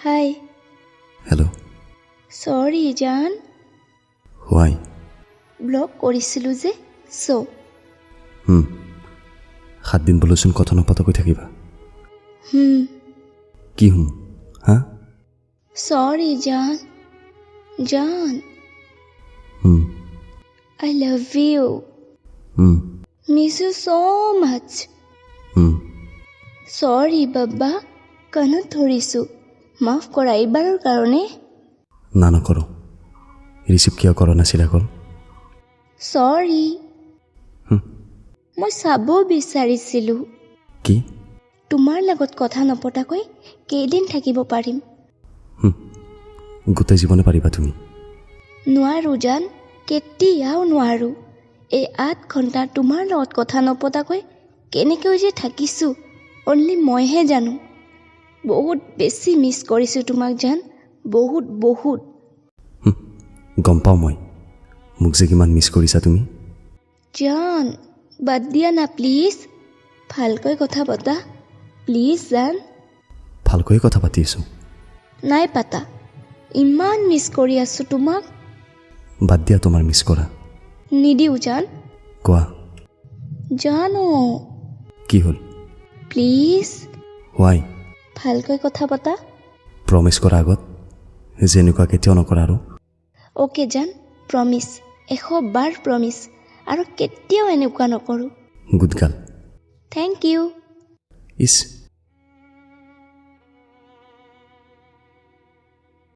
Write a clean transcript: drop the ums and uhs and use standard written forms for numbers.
Hi. Hello. Sorry, Jan. Why? Block কৰিছিলো যে so. 7 দিন বলছুন কথা নপতা কৈ থাকিবা। কি হুম? হা? Sorry, Jan. Jan. I love you. Miss you so much. Sorry, Baba. কানত ধৰিছো। মাফ কৰা এইবাৰৰ কাৰণে। না নকৰো। ৰিসিভ কিয় কৰা নাছিলা কল? Sorry. মই চাব বিচাৰিছিলো। কি? তোমাৰ লগত কথা নপতাকৈ কেইদিন থাকিব পাৰিম? গোটেই জীৱনে পাৰিবা তুমি? নোৱাৰো জান, কেতিয়াও নোৱাৰো। এই 8 ঘণ্টা তোমাৰ লগত কথা নপতাকৈ কেনেকৈ যে থাকিছো অনলি মইহে জানো। বহুত বেছি মিছ কৰিছো তোমাক জান, বহুত বহুত। গম পাওঁ মই মোক যে কিমান মিছ কৰিছা তুমি। জান বাদ দিয়া না প্লিজ, ভালকৈ কথা পতা প্লিজ জান। ভালকৈ কথা পাতি আছো। নাই পাতা, ইমান মিছ কৰি আছো তোমাক। বাদ দিয়া তোমাৰ মিছ কৰা। নিদিও জান। কোৱা। জানো। কি হ'ল? প্লিজ। হোৱাই? ভালকৈ কথা পতা। প্ৰমিছ কৰা আগত যেনেকুৱা কেতিয়াও নকৰা আৰু। অ'কে জান, প্ৰমিছ, 100 বাৰ প্ৰমিছ, আৰু কেতিয়াও এনেকুৱা নকৰো। Good girl. Thank you. Is